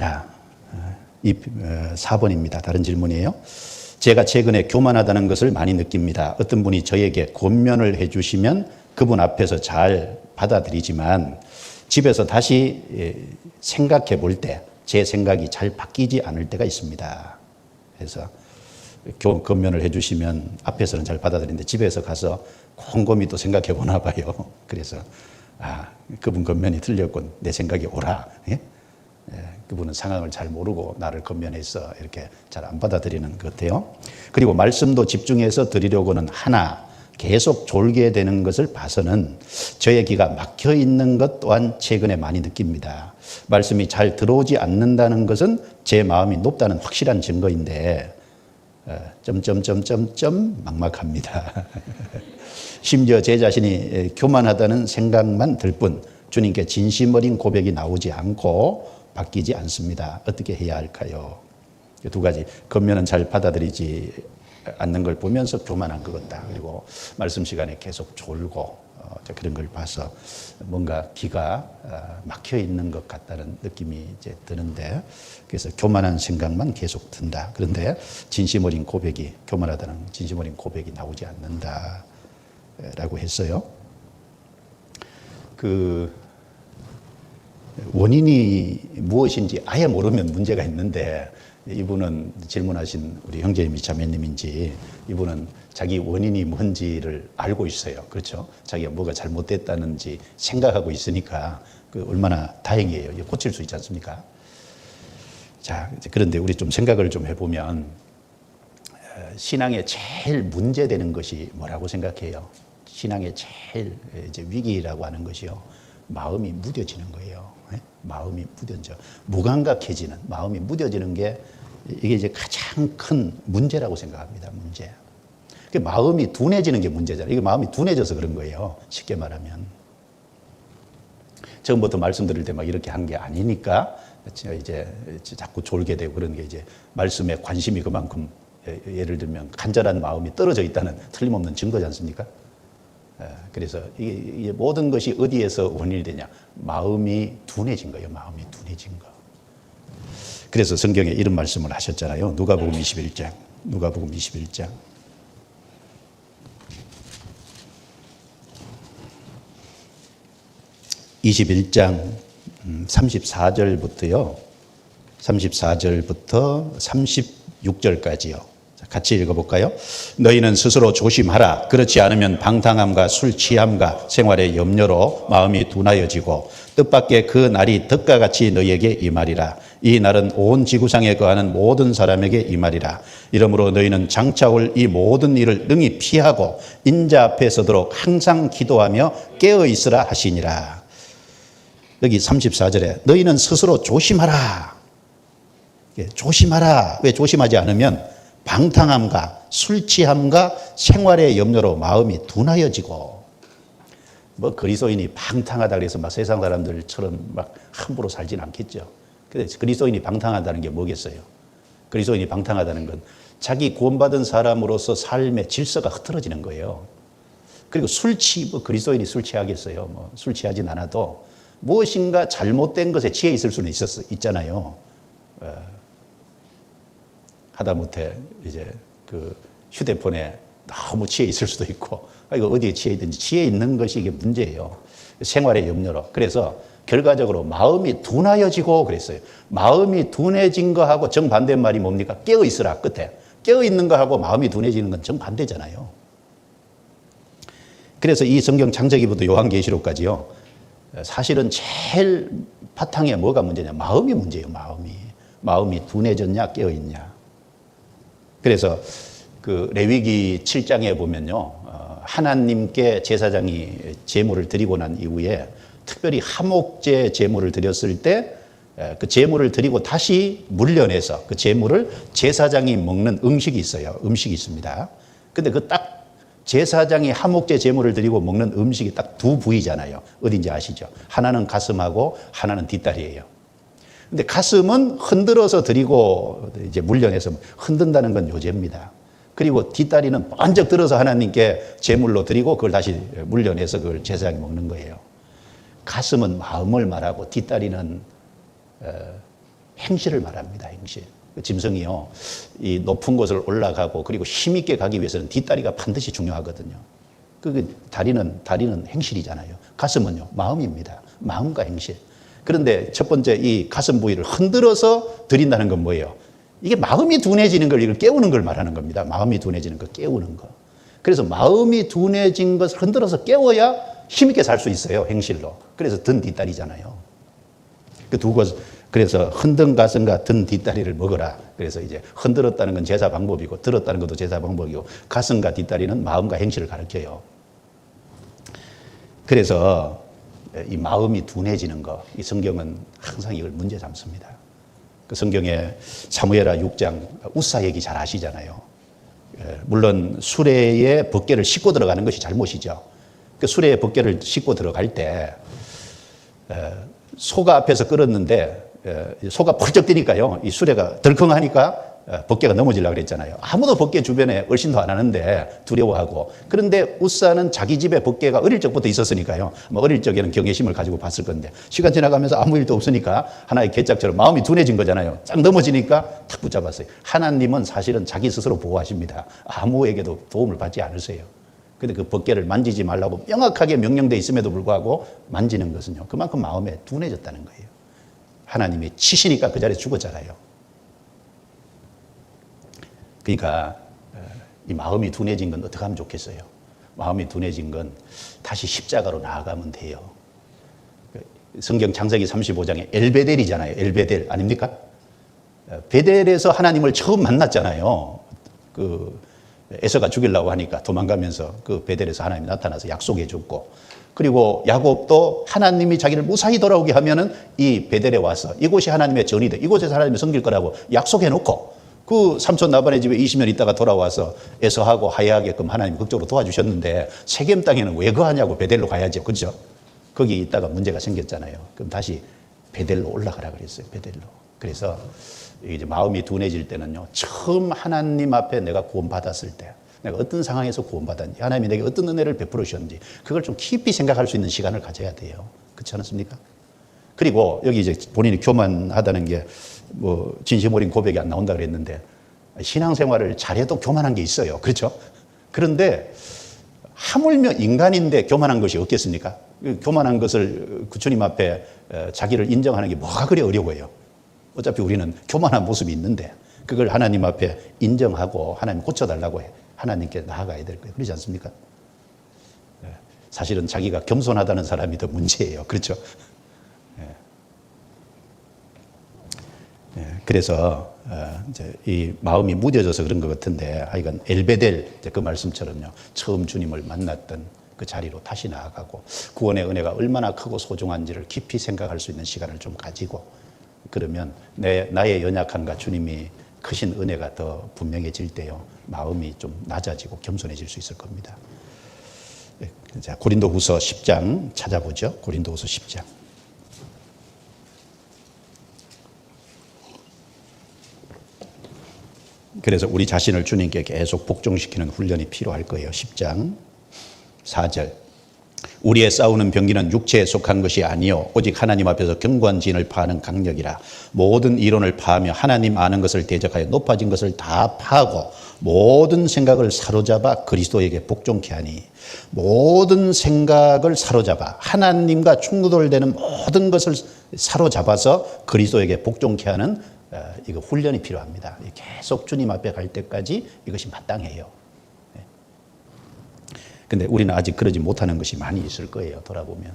자, 4번입니다. 다른 질문이에요. 제가 최근에 교만하다는 것을 많이 느낍니다. 어떤 분이 저에게 권면을 해주시면 그분 앞에서 잘 받아들이지만 집에서 다시 생각해 볼 때 제 생각이 잘 바뀌지 않을 때가 있습니다. 그래서 권면을 해주시면 앞에서는 잘 받아들이는데 집에서 가서 곰곰이 또 생각해 보나 봐요. 그래서 그분 권면이 틀렸군. 내 생각이 옳아. 예? 그분은 상황을 잘 모르고 나를 권면해서 이렇게 잘 안 받아들이는 것 같아요. 그리고 말씀도 집중해서 드리려고는 하나 계속 졸게 되는 것을 봐서는 저의 귀가 막혀 있는 것 또한 최근에 많이 느낍니다. 말씀이 잘 들어오지 않는다는 것은 제 마음이 높다는 확실한 증거인데 막막합니다. 심지어 제 자신이 교만하다는 생각만 들 뿐 주님께 진심 어린 고백이 나오지 않고 바뀌지 않습니다. 어떻게 해야 할까요? 두 가지. 권면은 잘 받아들이지 않는 걸 보면서 교만한 것 같다. 그리고 말씀 시간에 계속 졸고 그런 걸 봐서 뭔가 귀가 막혀 있는 것 같다는 느낌이 이제 드는데, 그래서 교만한 생각만 계속 든다. 그런데 진심 어린 고백이, 교만하다는 진심 어린 고백이 나오지 않는다라고 했어요. 그 원인이 무엇인지 아예 모르면 문제가 있는데, 이분은 질문하신 우리 형제님이 자매님인지 이분은 자기 원인이 뭔지를 알고 있어요. 그렇죠? 자기가 뭐가 잘못됐다는지 생각하고 있으니까 얼마나 다행이에요. 고칠 수 있지 않습니까? 자, 그런데 우리 좀 생각을 좀 해보면 신앙에 제일 문제되는 것이 뭐라고 생각해요? 신앙의 제일 이제 위기라고 하는 것이요, 마음이 무뎌지는 거예요. 마음이 무뎌져, 무감각해지는, 마음이 무뎌지는 게 이게 이제 가장 큰 문제라고 생각합니다. 문제. 마음이 둔해지는 게 문제잖아요. 이게 마음이 둔해져서 그런 거예요. 쉽게 말하면. 처음부터 말씀드릴 때 막 이렇게 한 게 아니니까 이제 자꾸 졸게 되고 그런 게 이제 말씀에 관심이 그만큼, 예를 들면 간절한 마음이 떨어져 있다는 틀림없는 증거지 않습니까? 그래서 이게 모든 것이 어디에서 원인이 되냐? 마음이 둔해진 거예요. 마음이 둔해진 거. 그래서 성경에 이런 말씀을 하셨잖아요. 누가복음 21장. 누가복음 21장. 21장 34절부터요. 34절부터 36절까지요. 같이 읽어볼까요? 너희는 스스로 조심하라. 그렇지 않으면 방탕함과 술 취함과 생활의 염려로 마음이 둔하여지고 뜻밖의 그 날이 덕과 같이 너희에게 임하리라. 이 날은 온 지구상에 거하는 모든 사람에게 임하리라. 이러므로 너희는 장차 올 이 모든 일을 능히 피하고 인자 앞에 서도록 항상 기도하며 깨어 있으라 하시니라. 여기 34절에 너희는 스스로 조심하라. 조심하라. 왜 조심하지 않으면 방탕함과 술 취함과 생활의 염려로 마음이 둔하여지고, 뭐 그리스도인이 방탕하다 그래서 막 세상 사람들처럼 막 함부로 살진 않겠죠. 근데 그리스도인이 방탕하다는 게 뭐겠어요? 그리스도인이 방탕하다는 건 자기 구원받은 사람으로서 삶의 질서가 흐트러지는 거예요. 그리고 뭐 그리스도인이 술 취하겠어요? 뭐 술 취하진 않아도 무엇인가 잘못된 것에 취해 있을 수는 있잖아요. 하다못해 이제 그 휴대폰에 너무 취해 있을 수도 있고, 이거 어디에 취해 있든지 취해 있는 것이 이게 문제예요. 생활의 염려로. 그래서 결과적으로 마음이 둔하여지고 그랬어요. 마음이 둔해진 거하고 정반대의 말이 뭡니까? 깨어 있으라. 끝에 깨어 있는 거하고 마음이 둔해지는 건 정반대잖아요. 그래서 이 성경 창세기부터 요한계시록까지요, 사실은 제일 바탕에 뭐가 문제냐? 마음이 문제예요. 마음이 둔해졌냐 깨어 있냐. 그래서 그 레위기 7장에 보면요, 하나님께 제사장이 제물을 드리고 난 이후에 특별히 화목제 제물을 드렸을 때 그 제물을 드리고 다시 물려내서 그 제물을 제사장이 먹는 음식이 있어요. 음식이 있습니다. 근데 그 딱 제사장이 화목제 제물을 드리고 먹는 음식이 딱 두 부위잖아요. 어딘지 아시죠? 하나는 가슴하고 하나는 뒷다리예요. 근데 가슴은 흔들어서 드리고 이제 물려내서 흔든다는 건 요제입니다. 그리고 뒷다리는 번쩍 들어서 하나님께 제물로 드리고 그걸 다시 물려내서 그걸 제사장이 먹는 거예요. 가슴은 마음을 말하고 뒷다리는 행실을 말합니다. 행실. 짐승이요, 이 높은 곳을 올라가고 그리고 힘있게 가기 위해서는 뒷다리가 반드시 중요하거든요. 다리는 행실이잖아요. 가슴은요, 마음입니다. 마음과 행실. 그런데 첫 번째 이 가슴 부위를 흔들어서 드린다는 건 뭐예요? 이게 마음이 둔해지는 걸, 이걸 깨우는 걸 말하는 겁니다. 마음이 둔해지는 거, 깨우는 거. 그래서 마음이 둔해진 것을 흔들어서 깨워야 힘있게 살 수 있어요, 행실로. 그래서 든 뒷다리잖아요. 그래서 흔든 가슴과 든 뒷다리를 먹어라. 그래서 이제 흔들었다는 건 제사 방법이고, 들었다는 것도 제사 방법이고, 가슴과 뒷다리는 마음과 행실을 가르쳐요. 그래서 이 마음이 둔해지는 거, 이 성경은 항상 이걸 문제 삼습니다. 그 성경에 사무엘하 6장 우사 얘기 잘 아시잖아요. 물론 수레에 벗개를 싣고 들어가는 것이 잘못이죠. 그 수레에 벗개를 싣고 들어갈 때 소가 앞에서 끌었는데 소가 펄쩍 뛰니까요, 이 수레가 덜컹하니까 벗개가 넘어지려고 그랬잖아요. 아무도 벗개 주변에 얼씬도 안 하는데 두려워하고. 그런데 우사는 자기 집에 벗개가 어릴 적부터 있었으니까요, 어릴 적에는 경외심을 가지고 봤을 건데, 시간 지나가면서 아무 일도 없으니까 하나의 개짝처럼 마음이 둔해진 거잖아요. 쫙 넘어지니까 탁 붙잡았어요. 하나님은 사실은 자기 스스로 보호하십니다. 아무에게도 도움을 받지 않으세요. 근데 그 벗개를 만지지 말라고 명확하게 명령되어 있음에도 불구하고 만지는 것은요, 그만큼 마음에 둔해졌다는 거예요. 하나님이 치시니까 그 자리에 죽었잖아요. 그러니까 이 마음이 둔해진 건 어떻게 하면 좋겠어요? 마음이 둔해진 건 다시 십자가로 나아가면 돼요. 성경 창세기 35장에 엘베델이잖아요. 엘베델 아닙니까? 베델에서 하나님을 처음 만났잖아요. 에서가 죽이려고 하니까 도망가면서 그 베델에서 하나님이 나타나서 약속해 줬고, 그리고 야곱도 하나님이 자기를 무사히 돌아오게 하면은 이 베델에 와서 이곳이 하나님의 전이다, 이곳에서 하나님이 섬길 거라고 약속해 놓고, 그 삼촌 라반의 집에 20년 있다가 돌아와서 에서하고 화해하게끔 하나님 극적으로 도와주셨는데, 세겜 땅에는 왜 거하냐고, 베델로 가야죠. 그렇죠? 거기 있다가 문제가 생겼잖아요. 그럼 다시 베델로 올라가라 그랬어요. 베델로. 그래서 이제 마음이 둔해질 때는요, 처음 하나님 앞에 내가 구원받았을 때, 내가 어떤 상황에서 구원받았는지, 하나님이 내게 어떤 은혜를 베풀어 주셨는지, 그걸 좀 깊이 생각할 수 있는 시간을 가져야 돼요. 그렇지 않습니까? 그리고 여기 이제 본인이 교만하다는 게 진심 어린 고백이 안 나온다 그랬는데, 신앙생활을 잘해도 교만한 게 있어요. 그렇죠? 그런데 하물며 인간인데 교만한 것이 없겠습니까? 교만한 것을 주님 앞에 자기를 인정하는 게 뭐가 그리 어려워요. 어차피 우리는 교만한 모습이 있는데 그걸 하나님 앞에 인정하고 하나님 고쳐달라고 하나님께 나아가야 될 거예요. 그렇지 않습니까? 사실은 자기가 겸손하다는 사람이 더 문제예요. 그렇죠? 그래서 이제 이 마음이 무뎌져서 그런 것 같은데, 하여간 엘베델 그 말씀처럼요, 처음 주님을 만났던 그 자리로 다시 나아가고, 구원의 은혜가 얼마나 크고 소중한지를 깊이 생각할 수 있는 시간을 좀 가지고, 그러면 나의 연약함과 주님이 크신 은혜가 더 분명해질 때요, 마음이 좀 낮아지고 겸손해질 수 있을 겁니다. 자, 고린도후서 10장 찾아보죠. 고린도후서 10장. 그래서 우리 자신을 주님께 계속 복종시키는 훈련이 필요할 거예요. 10장 4절. 우리의 싸우는 병기는 육체에 속한 것이 아니요 오직 하나님 앞에서 견고한 진을 파하는 강력이라. 모든 이론을 파하며 하나님 아는 것을 대적하여 높아진 것을 다 파하고 모든 생각을 사로잡아 그리스도에게 복종케 하니. 모든 생각을 사로잡아 하나님과 충돌되는 모든 것을 사로잡아서 그리스도에게 복종케 하는 이거 훈련이 필요합니다. 계속 주님 앞에 갈 때까지 이것이 마땅해요. 근데 우리는 아직 그러지 못하는 것이 많이 있을 거예요. 돌아보면.